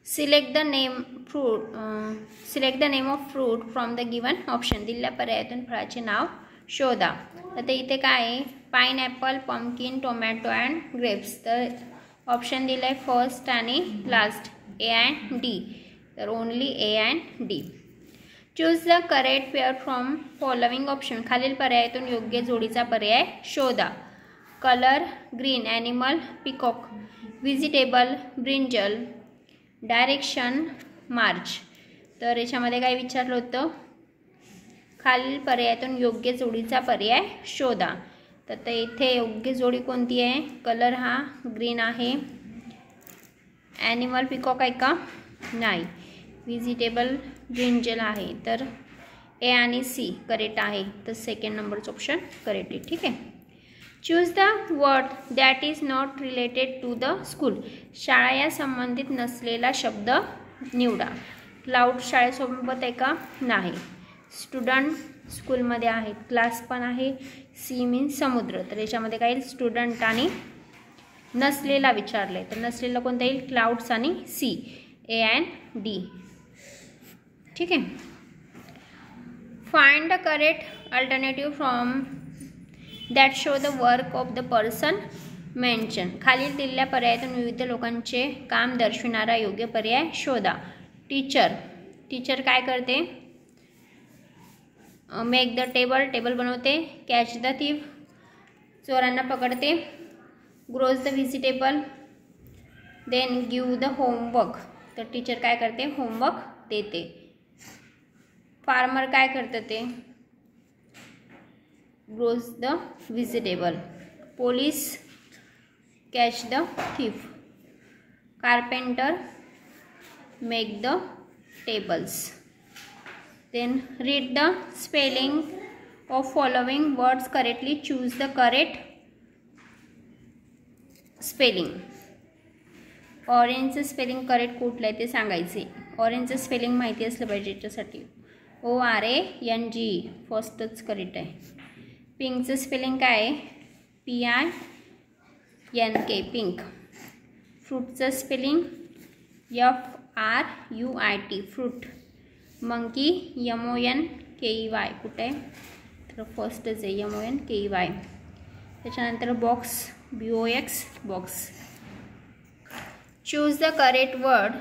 Select the name of fruit from the given option. दिलेल्या पर्यायातून फळाचे नाव शोधा. तर इथे काय आहे, pineapple, pumpkin, tomato and grapes. तर ऑप्शन दिलं आहे फर्स्ट आणि लास्ट ए अँड डी. तर only A and D. Choose the correct pair from following option. खालील पर्यायातून योग्य जोडीचा पर्याय शोधा. Colour green, animal peacock, vegetable brinjal, direction March. तर याच्यामध्ये काय विचारलं होतं, खालील पर्यायातून योग्य जोडीचा पर्याय शोधा. तर इथे योग्य जोडी कोणती आहे, कलर हा ग्रीन आहे, ॲनिमल पिकॉक आहे का, नाही, व्हेजिटेबल ब्रिंजल आहे. तर ए आणि सी करेक्ट आहे. तर सेकंड नंबरचं ऑप्शन करेक्ट आहे. ठीक आहे. Choose the word that is not related to the school. शाळा या संबंधित नसलेला शब्द निवडा. क्लाउड शाळेसोबत आहे का, नाही. स्टुडंट स्कूलमध्ये आहेत, क्लास पण आहे, सी मीन्स समुद्र. तर याच्यामध्ये काय येईल, स्टुडंट आणि नसलेला विचारले. तर नसलेला कोणता येईल, क्लाउड्स आणि सी, ए अँड डी. ठीक आहे. Find the correct alternative from that show the work of the person mention. खालील दिलेल्या पर्यायातून विविध लोकांचे काम दर्शविणारा योग्य पर्याय शोधा. टीचर, टीचर काय करते, मेक द टेबल, टेबल बनवते. कॅच द थीफ, चोरांना पकडते. Grows the vegetable, then give the homework. तर टीचर काय करते, होमवर्क देते. फार्मर काय करतं, ते grows the vegetable. Police catch the thief. Carpenter make the tables. Then read the spelling of following words correctly. Choose the correct spelling. ऑरेंजचं spelling correct कुठलं आहे ते सांगायचे. ऑरेंजचं स्पेलिंग माहिती असलं पाहिजे याच्यासाठी. ORANG फर्स्टच करेक्ट आहे. पिंकचं स्पेलिंग काय आहे, PINK पिंक. फ्रूटचं spelling FRUIT fruit. Monkey MONKEY कुठे आहे, तर फर्स्टच आहे MONKEY. त्याच्यानंतर box BOX box. Choose the correct word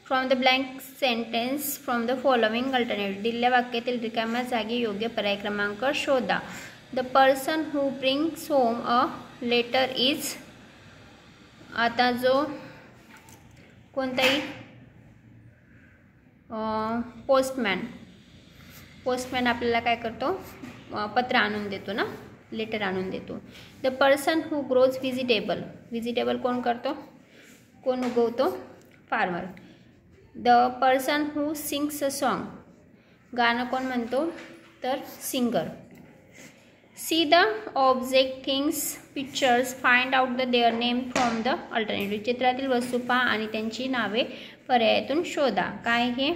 from the blank sentence from the following alternative. दिलेल्या वाक्यातील रिकाम्या जागी योग्य पर्याय क्रमांक शोधा. The person who brings home a letter is. आता जो कोणताही पोस्टमॅन, पोस्टमॅन आपल्याला काय करतो, पत्र आणून देतो ना, लेटर आणून देतो. The person who grows vegetable, vegetable कोण करतो, कोण उगवतो, farmer. The person who sings a song, गाणं कोण म्हणतो, तर singer. See the object, things, pictures, find out the there name from the alternative. चित्रातील वस्तू पहा आणि त्यांची नावे पर्यायातून शोधा. काय हे,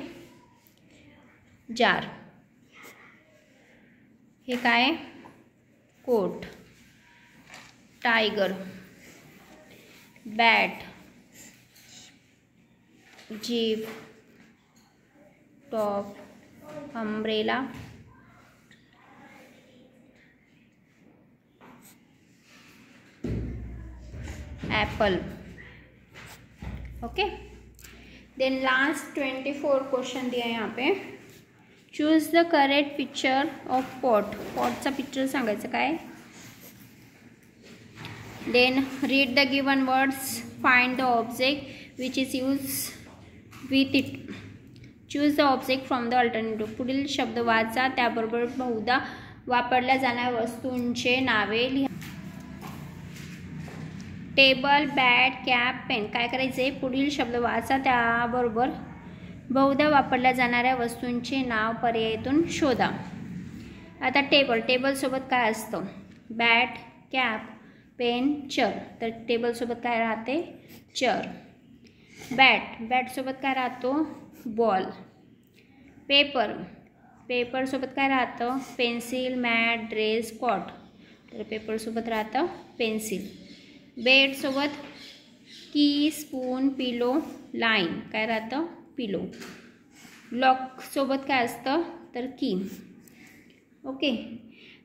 जार. हे काय, coat. Tiger, bat, jeep, top, umbrella, apple. Okay. Then last 24 question दिया है यहाँ पे. Choose the correct picture of pot. पॉटचा पिक्चर सांगायचं काय. Then read the given words, find the object which is use with it. Choose the object from the alternative. पुढील शब्द वाचा, त्याबरोबर बहुधा वापरल्या जाणाऱ्या वस्तूंचे नावे लिहा. Table, bat, cap, pen. काय करायचे, पुढील शब्द वाचा, त्याबरोबर बहुधा वापरल्या जाणाऱ्या वस्तूंचे नाव पर्यायातून शोधा. आता टेबल, टेबलसोबत काय असतं, बॅट, कॅप, पेन, चेअर. तर टेबलसोबत काय राहते, चेअर. बॅट, बॅटसोबत काय राहतो, बॉल. पेपर, पेपरसोबत काय राहतं, पेन्सिल, मॅट, ड्रेस, कॉट. तर पेपरसोबत राहतं पेन्सिल. बेडसोबत की, स्पून, पिलो, लाईन काय राहतं पिलो. लॉक सोबत काय असतं तर की. Okay.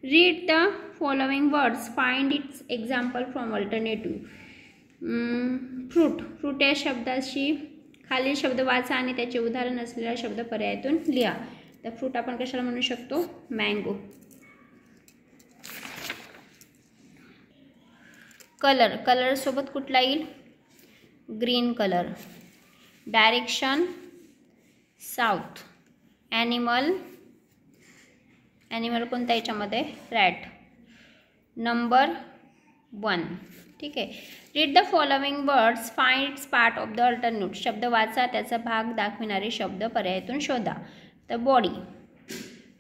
Read the following words, find its example from alternative. Fruit, fruit या शब्दाशी खालील शब्द वाचा आणि त्याचे उदाहरण असलेला शब्द पर्यायातून लिहा. तर फ्रूट आपण कशाला म्हणू शकतो मँगो. कलर, कलर सोबत कुठला येईल green colour. Direction south. Animal, animal कोणत्या याच्यामध्ये रॅट. नंबर 1. ठीक आहे. Read the following words, find its part of the alternate. शब्द वाचा, त्याचा भाग दाखविणारे शब्द पर्यायातून शोधा. तर बॉडी,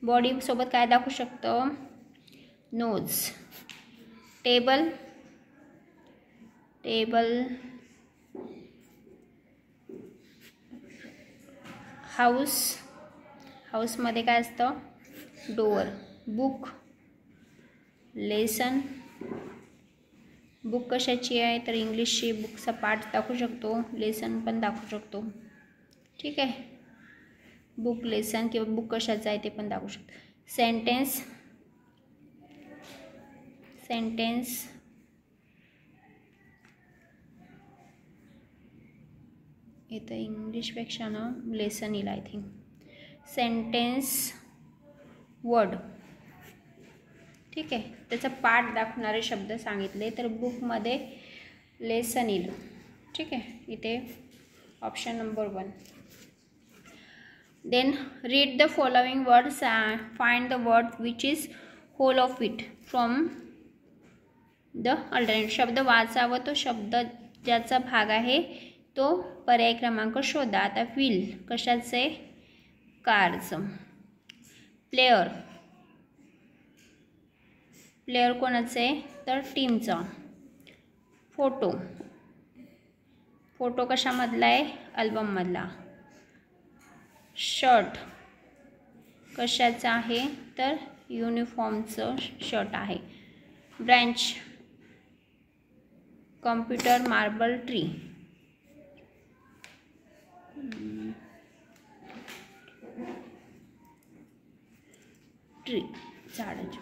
बॉडी सोबत काय दाखवू शकतो नोज. Table, table. हाऊस, हाऊसमध्ये काय असतं डोअर. Book, lesson. बुक कशाची आहे तर इंग्लिशची, बुकचा पार्ट दाखवू शकतो, लेसन पण दाखवू शकतो. ठीक आहे. बुक, लेसन किंवा बुक कशाचं आहे ते पण दाखवू शकतो. Sentence, sentence. इथं इंग्लिशपेक्षा ना लेसन येईल आय थिंक. Sentence, word. ठीक आहे. त्याचा पार्ट दाखवणारे शब्द सांगितले तर बुकमध्ये लेसन येईल. ठीक आहे. इथे option number 1. Then read the following words, find the word which is whole of it from the alternate. शब्द वाचा व तो शब्द ज्याचा भाग आहे तो पर्याय क्रमांक शोधा. आता व्हील कशाचे कारचं. प्लेयर, प्लेयर कोणाचे तर टीमचा. फोटो, फोटो कशामधला आहे अल्बममधला. शर्ट कशाचं आहे तर युनिफॉर्मचं शर्ट आहे. Branch, computer, marble, tree. Tree झाडाची.